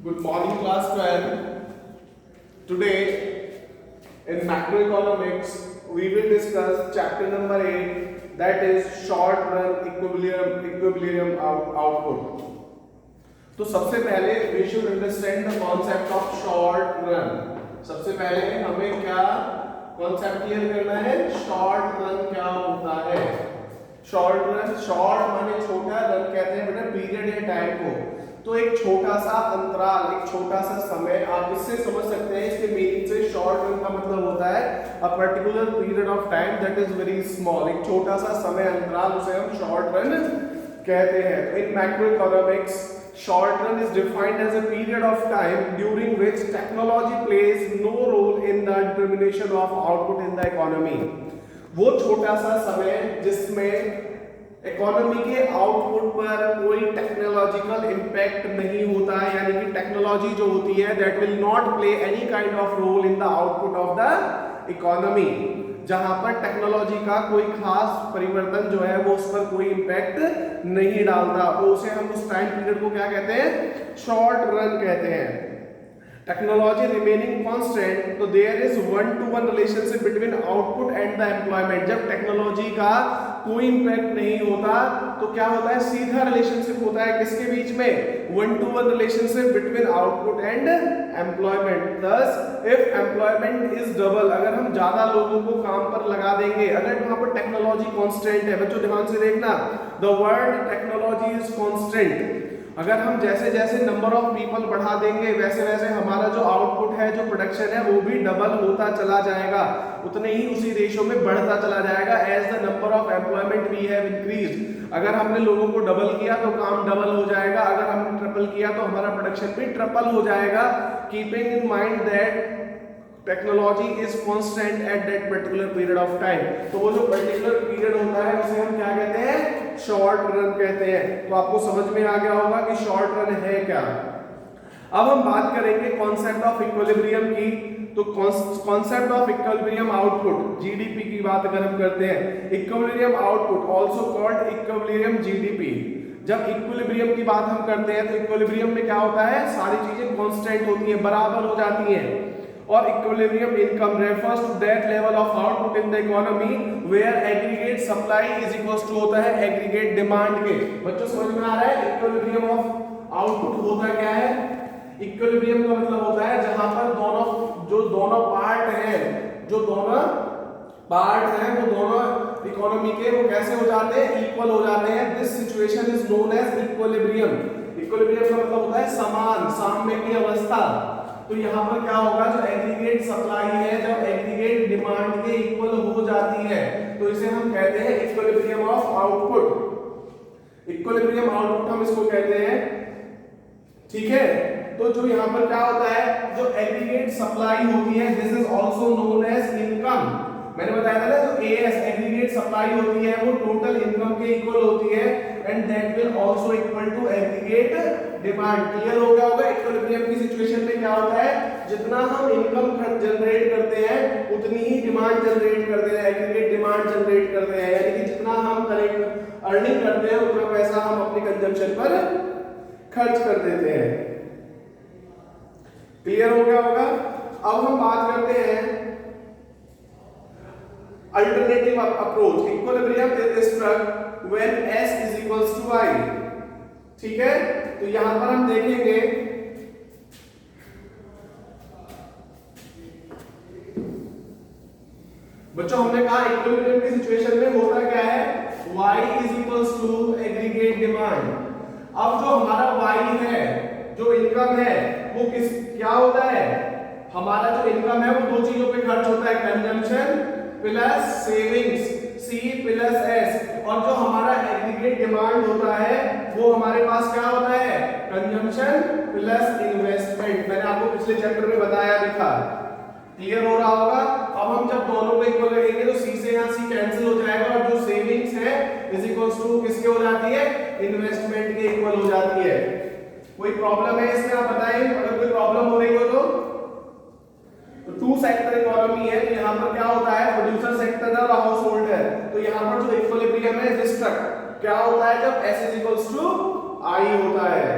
Good morning, class 12. Today, in macroeconomics, we will discuss chapter number 8, that is short run equilibrium output. तो सबसे पहले we should understand the concept of short run. सबसे पहले हमें क्या concept clear करना है, short run क्या होता है. शॉर्ट रन, शॉर्ट माने छोटा, रन कहते हैं बेटा पीरियड या टाइम को. तो एक छोटा सा अंतराल, एक छोटा सा समय, आप इससे समझ सकते हैं, इसके मीनिंग से शॉर्ट रन का मतलब होता है a particular period of time that is very small. एक छोटा सा समय अंतराल, उसे हम शॉर्ट रन कहते हैं. इन macroeconomics short run is defined as a period of time during which technology plays no role in the determination of output in the economy. वो छोटा सा समय जिसमें इकोनॉमी के आउटपुट पर कोई टेक्नोलॉजिकल इंपैक्ट नहीं होता है, यानी कि टेक्नोलॉजी जो होती है that will not play any kind of role in the output of the economy. जहां पर टेक्नोलॉजी का कोई खास परिवर्तन जो है वो उस पर कोई इंपैक्ट नहीं डालता, तो उसे हम उस टाइम पीरियड को क्या कहते हैं, शॉर्ट रन कहते हैं. टेक्नोलॉजी रिमेनिंग कांस्टेंट, तो there is one to one relationship between output and the employment. जब टेक्नोलॉजी का कोई इंपैक्ट नहीं होता तो क्या होता है, सीधा रिलेशनशिप होता है किसके बीच में, one to one relationship between output and employment. दस इफ एम्प्लॉयमेंट इज डबल, अगर हम ज्यादा लोगों को काम पर लगा देंगे, अगर वहां पर टेक्नोलॉजी कांस्टेंट है, बच्चों ध्यान से देखना, the word technology is constant. अगर हम जैसे जैसे नंबर ऑफ पीपल बढ़ा देंगे वैसे वैसे हमारा जो आउटपुट है, जो प्रोडक्शन है, वो भी डबल होता चला जाएगा, उतने ही उसी रेशो में बढ़ता चला जाएगा as the number of employment we have increase. अगर हमने लोगों को डबल किया तो काम डबल हो जाएगा, अगर हमने ट्रिपल किया तो हमारा प्रोडक्शन भी ट्रिपल हो जाएगा. Keeping in mind that technology is constant at that particular period of time. तो वो जो पर्टिकुलर पीरियड होता है उसे हम क्या कहते हैं, शॉर्ट रन कहते हैं. तो आपको समझ में आ गया होगा कि शॉर्ट रन है क्या. अब हम बात करेंगे कॉन्सेप्ट ऑफ इक्विलिब्रियम की. तो concept of equilibrium output, GDP की बात अगर हम करते हैं, equilibrium output also called equilibrium GDP. जब इक्विलिब्रियम की बात हम करते हैं तो इक्विलिब्रियम में क्या होता है, सारी चीजें कांस्टेंट होती हैं, बराबर हो जाती हैं. और equilibrium income refers to that level of output in the economy where aggregate supply is equals to होता है एग्रीगेट डिमांड के. बच्चों समझ में आ रहा है इक्विलिब्रियम ऑफ आउटपुट होता क्या है. इक्विलिब्रियम का मतलब होता है जहां पर दोनों पार्ट हैं, वो दोनों इकोनॉमी के वो कैसे हो जाते हैं, इक्वल हो जाते हैं. This situation is known as equilibrium. Equilibrium का मतलब होता है समान, साम्य की अवस्था. तो यहाँ पर क्या होगा, जो एग्रीगेट सप्लाई है जब एग्रीगेट डिमांड के इक्वल हो जाती है तो इसे हम कहते हैं equilibrium of output. Equilibrium output हम इसको कहते हैं, ठीक है. तो जो यहाँ पर क्या होता है, जो एग्रीगेट सप्लाई होती है this is also known as income. मैंने बताया था ना, जो एएस एग्रीगेट सप्लाई होती है वो टोटल इनकम के इक्वल होती है and that will also equal to aggregate demand. Clear हो गया होगा. इक्विलिब्रियम की सिचुएशन में क्या होता है, जितना हम इनकम जनरेट करते हैं उतनी ही डिमांड जनरेट करते हैं, एग्रीगेट डिमांड जनरेट करते हैं, यानी कि जितना हम अर्निंग करते हैं उतना पैसा हम अपने कंजम्पशन पर खर्च कर देते हैं. क्लियर हो गया होगा. अब हम बात करते हैं alternative approach. Equilibrium is struck when s is equals to i. ठीक है. तो यहां पर हम देखेंगे बच्चों, हमने कहा इक्विलिब्रियम की सिचुएशन में होता क्या है, y is equals to aggregate demand. अब जो हमारा y है, जो इनकम है, वो क्या होता है, हमारा जो इनकम है वो दो चीजों पे खर्च होता है, consumption plus savings, C plus S. और जो हमारा एग्रीगेट डिमांड होता है वो हमारे पास क्या होता है, कंजम्पशन प्लस इन्वेस्टमेंट. मैंने आपको पिछले चैप्टर में बताया भी था. क्लियर हो रहा होगा. अब हम जब दोनों को इक्वल करेंगे तो C से यहाँ C कैंसिल हो जाएगा और जो सेविंग्स है इज इक्वल्स टू किसके हो जाती है, इन्वेस्टमेंट के इक्वल हो जाती है. कोई प्रॉब्लम है इसमें, आप बताइए अगर कोई प्रॉब्लम हो रही हो तो. टू सेक्टर इकोनॉमी है, तो यहाँ पर क्या होता है, प्रोड्यूसर सेक्टर है और हाउस होल्ड है. तो यहाँ पर जो इक्विलिब्रियम है डिस्ट्रक्ट क्या होता है, जब s is equals to i होता है.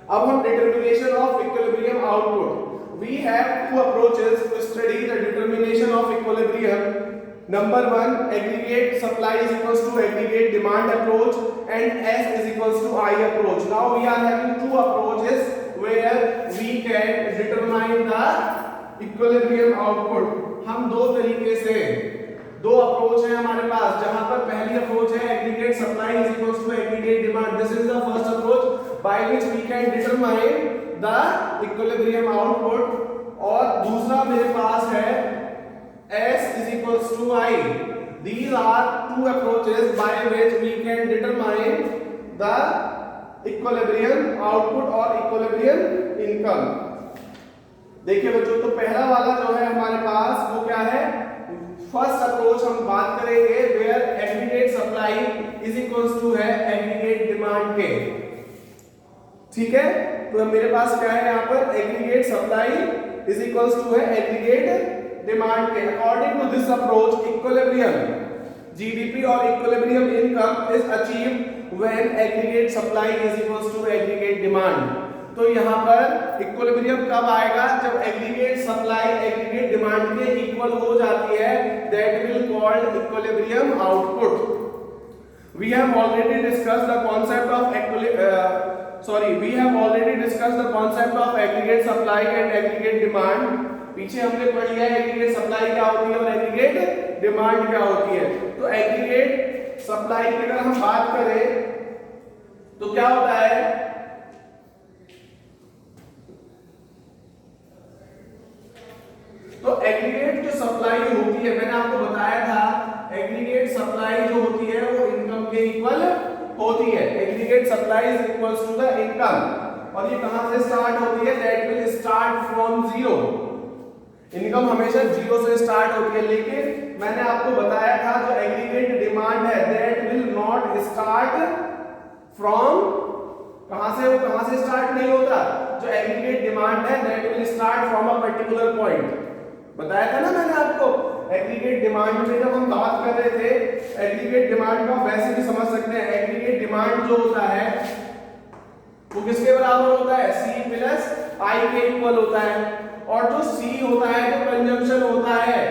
अब हम determination of equilibrium output, we have two approaches to study the determination of equilibrium. Number one, aggregate supply is equals to aggregate demand approach, and S is equals to I approach. Now we are having two approaches where we can determine the equilibrium output. हम दो तरीके से दो approach है हमारे पास, जहां पर पहली अप्रोच है aggregate supply is equals to aggregate demand. This is the first approach by which we can determine the equilibrium output. और दूसरा मेरे पास है S is equals to I. These are two approaches by which we can determine the equilibrium output or equilibrium income. देखिए बच्चों, तो पहला वाला जो है हमारे पास वो क्या है, फर्स्ट अप्रोच हम बात करेंगे where aggregate supply is equals to है एग्रीगेट डिमांड के. ठीक है, तो मेरे पास क्या है यहाँ पर aggregate supply is equals to है एग्रीगेट डिमांड के. According to this approach equilibrium GDP और equilibrium income is achieved when aggregate supply is equals to aggregate demand. तो यहाँ पर इक्विलिब्रियम कब आएगा, जब एग्रीगेट सप्लाई एग्रीगेट डिमांड के इक्वल हो जाती है. That will called equilibrium output. We have already discussed the concept of we have already discussed the concept of aggregate supply and aggregate demand. पीछे हमने पढ़ लिया है एग्रीगेट सप्लाई क्या होती है और एग्रीगेट डिमांड क्या होती है. तो एग्रीगेट सप्लाई की अगर हम बात करें तो क्या होता है, तो एग्रीगेट जो सप्लाई होती है, मैंने आपको बताया था एग्रीगेट सप्लाई जो होती है वो इनकम के इक्वल होती है. Aggregate supply is equals to the income. और ये कहां से स्टार्ट होती है, that will start from zero. Income हमेशा जीरो से स्टार्ट होती है, लेकिन मैंने आपको बताया था जो एग्रीगेट डिमांड है that will not start from, कहां से, वो कहां से स्टार्ट नहीं होता. जो एग्रीगेट डिमांड है that will start from a particular point. बताया था ना मैंने आपको, एग्रीगेट डिमांड में जब हम बात कर रहे थे, एग्रीगेट डिमांड को वैसे भी समझ सकते हैं. एग्रीगेट डिमांड जो होता है वो किसके बराबर होता है, C प्लस I के इक्वल होता है. और जो C होता है, जो कंजम्पशन होता है,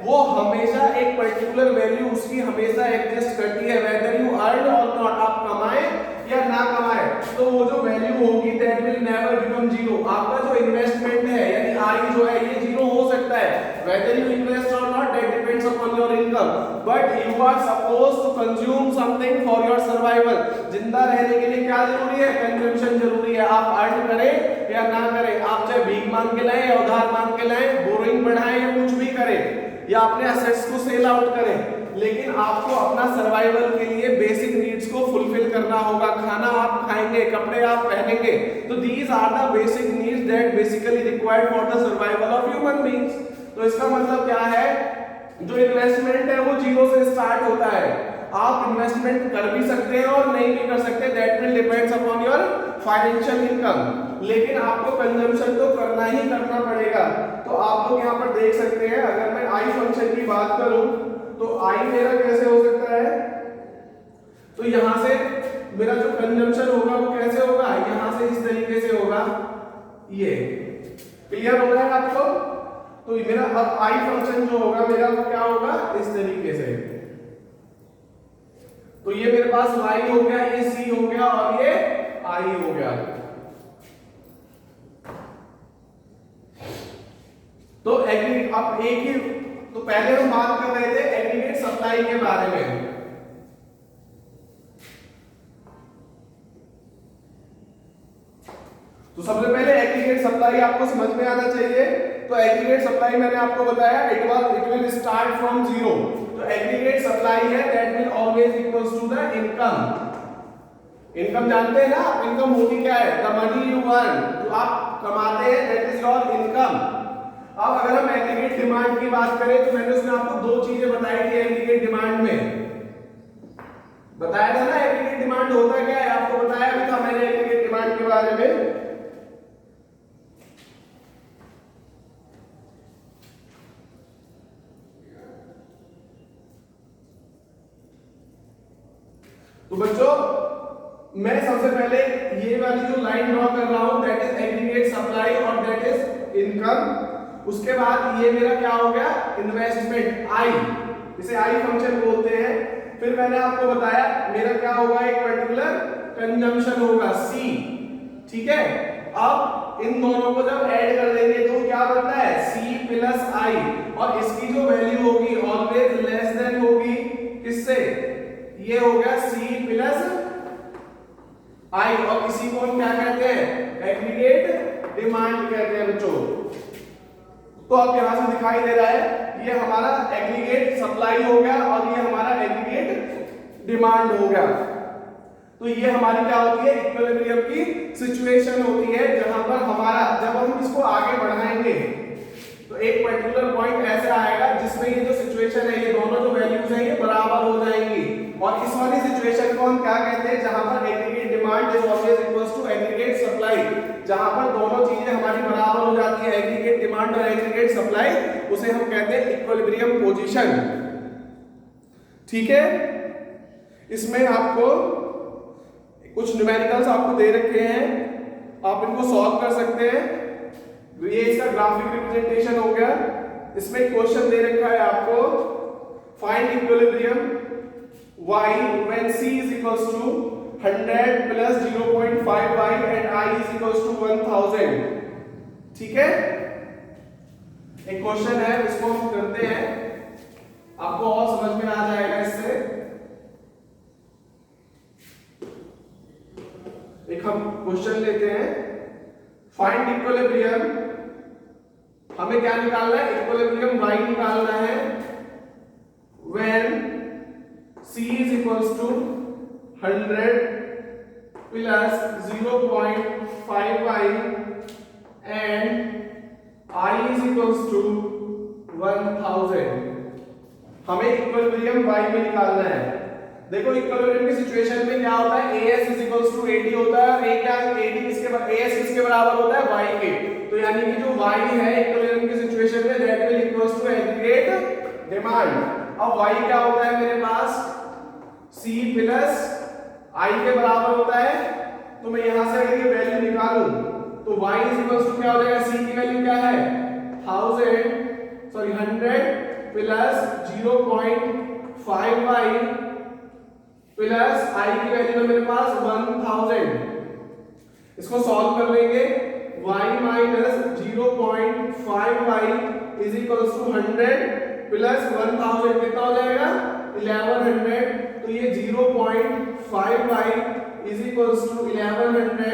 वो हमेशा एक पर्टिकुलर वैल्यू उसकी हमेशा एग्जिस्ट करती है, वेदर यू अर्न और नॉट, आप कमाए या ना कमाए, तो वो जो वैल्यू होगी that will never become zero. आपका जो इन्वेस्टमेंट है यानी I जो है ये जीरो हो सकता है, वेदर यू इन्वेस्ट और not that depends upon your income, but you are supposed to consume something for your survival. जिंदा रहने के लिए क्या जरूरी है, कंजम्पशन जरूरी है. आप अर्न करें या ना करें, आप चाहे भीख मांग के लाएं या उधार मांग के लाएं, बोरिंग बढ़ाएं या कुछ भी करें, या अपने असेट्स को सेल आउट करें, लेकिन आपको अपना सर्वाइवल के लिए बेसिक नीड्स को फुलफिल करना होगा. खाना आप खाएंगे, कपड़े आप पहनेंगे, तो these are the basic needs that basically required for the survival of human beings. तो इसका मतलब क्या है, जो इन्वेस्टमेंट है वो जीरो से स्टार्ट होता है. आप इन्वेस्टमेंट कर भी सकते हैं और नहीं भी कर सकते, that will depends upon your financial income, लेकिन आपको कंजम्पशन तो करना ही करना पड़ेगा. तो आप लोग यहाँ पर देख सकते हैं, अगर मैं आई फंक्शन की बात करूं तो आई मेरा कैसे हो सकता है, तो यहां से मेरा जो कंजम्पशन होगा वो कैसे होगा, यहां से इस तरीके से होगा. ये क्लियर हो गया आपको. तो मेरा अब आई फंक्शन जो होगा मेरा वो क्या होगा, इस तरीके से. तो ये मेरे पास y हो गया, ये c हो गया और ये i हो गया. तो अब एक ही, तो पहले हम बात कर रहे थे एग्रीगेट सप्लाई के बारे में. तो सबसे पहले एग्रीगेट सप्लाई आपको समझ में आना चाहिए. तो एग्रीगेट सप्लाई मैंने आपको बताया it will start from zero. तो एग्रीगेट सप्लाई है that will always equals to the income. Income जानते हैं ना, इनकम होती क्या है, द मनी यू अर्न, जो आप कमाते हैं दैट इज योर इनकम. अब अगर हम एग्रीगेट डिमांड की बात करें तो मैंने उसमें आपको दो चीजें बताई थी. एग्रीगेट डिमांड में बताया था ना एग्रीगेट डिमांड होता क्या है, आपको बताया भी था मैंने एग्रीगेट डिमांड के बारे में. तो बच्चों मैं सबसे पहले ये वाली जो लाइन ड्रॉ कर रहा हूं दैट इज एग्रीगेट सप्लाई और दैट इज इनकम। उसके बाद ये मेरा क्या हो गया, इन्वेस्टमेंट आई, इसे आई फंक्शन बोलते हैं। फिर मैंने आपको बताया मेरा क्या होगा, एक पर्टिकुलर कंजम्पशन होगा सी, ठीक है। अब इन दोनों को जब ऐड कर देंगे तो क्या बनता है, सी प्लस आई, और इसकी जो वैल्यू होगी ऑलवेज लेस देन होगी किससे, ये हो गया सी प्लस आई, और इसी को हम क्या कहते हैं, एग्रीगेट डिमांड कहते हैं बच्चों। तो अब यहां से दिखाई दे रहा है ये हमारा एग्रीगेट सप्लाई हो गया और ये हमारा एग्रीगेट डिमांड हो गया। तो ये हमारी क्या होती है, इक्विलिब्रियम की सिचुएशन होती है, जहां पर हमारा जब हम इसको आगे बढ़ाएंगे तो एक पर्टिकुलर पॉइंट ऐसा आएगा जिसमें ये जो सिचुएशन है, ये दोनों जो वैल्यूज हैं ये बराबर हो जाएंगी, और इस वाली सिचुएशन को हम क्या कहते हैं, जहां पर aggregate demand is always equals to aggregate supply, जहां पर दोनों चीजें हमारी बराबर हो जाती है, एग्रीगेट डिमांड और एग्रीगेट सप्लाई, उसे हम कहते हैं इक्विलिब्रियम पोजीशन। ठीक है, इसमें आपको कुछ न्यूमेरिकल्स आपको दे रखे हैं, आप इनको सॉल्व कर सकते हैं। ये इसका ग्राफिक रिप्रेजेंटेशन हो गया। इसमें क्वेश्चन दे रखा है आपको, find equilibrium y when c is equals to 100 plus 0.5y and I is equals to 1000। ठीक है, एक क्वेश्चन है, इसको हम करते हैं, आपको और समझ में आ जाएगा इससे। एक हम क्वेश्चन लेते हैं, फाइंड इक्विलिब्रियम, हमें क्या निकालना है, इक्विलिब्रियम y निकालना है when c is equals to 100 plus 0.5y and I is equals to 1000। हमें इक्विलिब्रियम y में निकालना है। देखो इक्विलिब्रियम की सिचुएशन में क्या होता है, as is equals to AD होता है, और a क्या, AD किसके, as किसके बराबर होता है, y के। तो यानी कि जो y है इक्विलिब्रियम की सिचुएशन में that will equals to aggregate demand. अब y क्या होता है मेरे पास, c प्लस i के बराबर होता है, तो मैं यहां से अगर ये वैल्यू निकालूं तो y इज इक्वल्स टू क्या हो जाएगा, c की वैल्यू क्या है 100 प्लस 0.5y प्लस i की वैल्यू है मेरे पास 1000। इसको सॉल्व कर लेंगे, y minus 0.5y is equals to 100 plus 1000 कितना हो जाएगा 1100। तो ये 0.5y is equals to 1100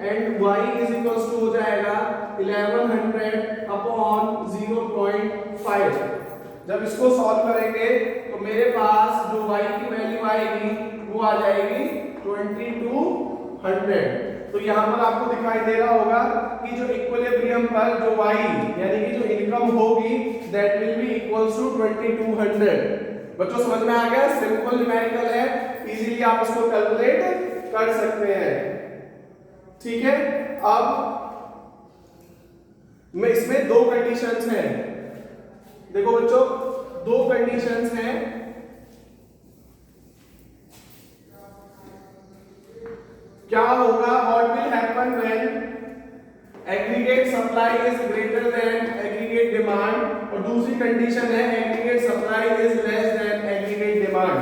and y is equals to हो जाएगा 1100 अपॉन 0.5। जब इसको सॉल्व करेंगे तो मेरे पास जो y की वैल्यू आएगी वो आ जाएगी 2200। तो यहाँ पर आपको दिखाई दे रहा होगा कि जो इक्विलिब्रियम पर जो y यानी कि जो इनकम होगी that will be equals to 2200। बच्चों समझ में आ गया, सिंपल न्यूमेरिकल है, इजीली आप इसको कैलकुलेट कर सकते हैं। ठीक है, अब मैं इसमें दो कंडीशंस हैं, देखो बच्चों दो कंडीशंस हैं। क्या होगा, what will happen when aggregate supply is greater than aggregate demand, और दूसरी कंडीशन है aggregate supply is less than aggregate demand.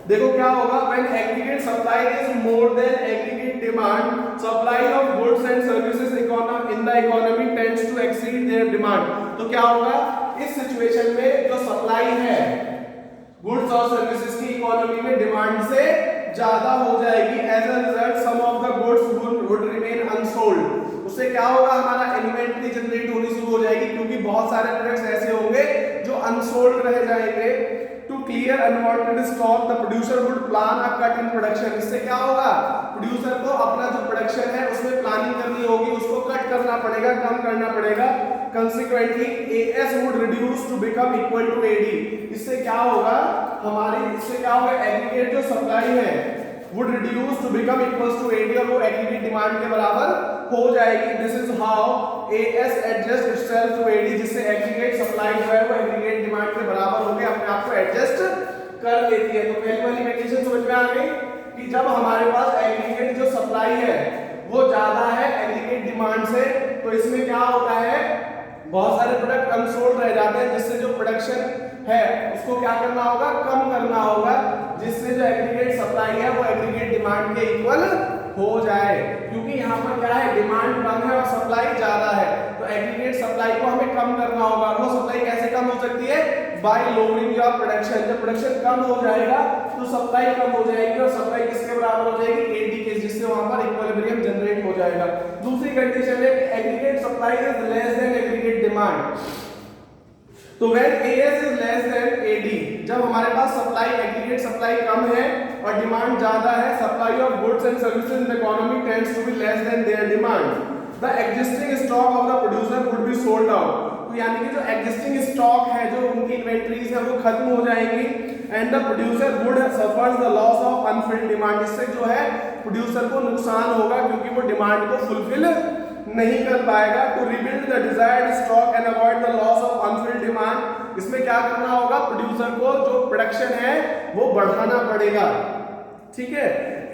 देखो क्या होगा, when aggregate supply is more than aggregate demand, supply of goods and services in the economy tends to exceed their demand. तो क्या होगा, इस सिचुएशन में जो सप्लाई है गुड्स और सर्विसेज की इकोनॉमी में डिमांड से ज्यादा हो जाएगी, as a result some of the goods would remain unsold. उससे क्या होगा, हमारा इन्वेंटरी जनरेट होनी शुरू हो जाएगी, क्योंकि बहुत सारे प्रोडक्ट्स ऐसे होंगे जो अनसोल्ड रह जाएंगे। To clear unwanted stock the producer would plan a cut in production. इससे क्या होगा, प्रोड्यूसर को अपना जो प्रोडक्शन है उसमें प्लानिंग करनी होगी, उसको कट करना पड़ेगा, कम करना पड़ेगा। Consequently, AS would reduce to become equal to AD। इससे क्या होगा, इससे क्या होगा, एग्रीगेट जो सप्लाई है would reduce to become equals to AD, और वो एग्रीगेट डिमांड के बराबर हो जाएगी। This is how AS adjusts itself to AD, जिससे एग्रीगेट सप्लाई जो है वो एग्रीगेट डिमांड के बराबर होकर अपने आप को एडजस्ट कर लेती है। तो पहली वाली कंडीशन समझ में आ गई। कि जब हमारे पास एग्रीगेट जो सप्लाई है वो ज्यादा है एग्रीगेट डिमांड से, तो इसमें क्या होता है, बहुत सारे प्रोडक्ट अनसोल्ड रह जाते हैं, जिससे जो प्रोडक्शन है उसको क्या करना होगा, कम करना होगा, जिससे जो एग्रीगेट सप्लाई है वो एग्रीगेट डिमांड के इक्वल हो जाए। क्योंकि यहाँ पर क्या है, डिमांड कम है और सप्लाई ज्यादा है, तो एग्रीगेट सप्लाई को हमें कम करना होगा। वो सप्लाई कैसे कम हो सकती है, बाय लोअरिंग योर प्रोडक्शन। जब प्रोडक्शन कम हो जाएगा तो सप्लाई कम हो जाएगी, और सप्लाई किसके बराबर हो जाएगी, एडी के, जिससे वहां पर इक्विलिब्रियम जनरेट हो जाएगा। दूसरी कंडीशन है कि aggregate supply is less than aggregate demand. तो when AS is less than AD, जब हमारे पास सप्लाई एग्रीगेट सप्लाई कम है और डिमांड ज्यादा है, supply of goods and services in the economy tends to be less than their demand, the existing stock of the producer would be sold out. तो यानी कि जो एग्जिस्टिंग स्टॉक है, जो उनकी इन्वेंटरीज है वो खत्म हो जाएंगी, and the producer would suffers the loss of unfilled demand. इससे जो है प्रोड्यूसर को नुकसान होगा, क्योंकि वो डिमांड को फुलफिल नहीं कर पाएगा। To rebuild the desired stock and avoid the loss of unfilled demand, इसमें क्या करना होगा, प्रोड्यूसर को जो प्रोडक्शन है वो बढ़ाना पड़ेगा। ठीक है,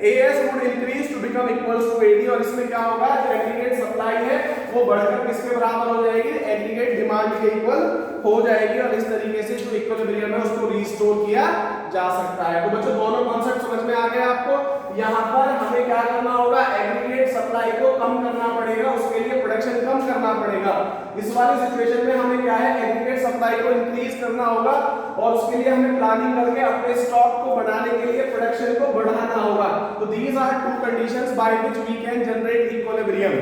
AS would increase to become equals to AD, और इसमें क्या होगा, जो एग्रीगेट सप्लाई है वो बढ़कर किसके बराबर हो जाएगी, एग्रीगेट डिमांड के इक्वल हो जाएगी, और इस तरीके से जो इक्विलिब्रियम है उसको रिस्टोर किया जा सकता है। तो बच्चों दोनों कॉन्सेप्ट समझ में आ गए आपको। यहाँ पर हमें क्या करना होगा, एग्रीगेट सप्लाई को कम करना पड़ेगा, उसके लिए प्रोडक्शन कम करना पड़ेगा। इस वाली सिचुएशन में हमें क्या है, एग्रीगेट सप्लाई को इंक्रीज करना होगा, और उसके लिए हमें प्लानिंग करके अपने स्टॉक को बढ़ाने के लिए प्रोडक्शन को बढ़ाना होगा। तो these are two conditions by which we can generate equilibrium.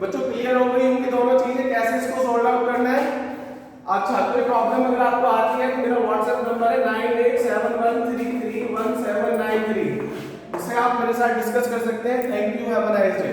बच्चों क्लियर हो गई होंगी दोनों चीजें, कैसे इसको सॉल्व आउट करना है। अच्छा, कोई प्रॉब्लम अगर आपको आती है तो मेरा व्हाट्सएप नंबर है 9871331793, इससे आप मेरे साथ डिस्कस कर सकते हैं। Thank you, have a nice day.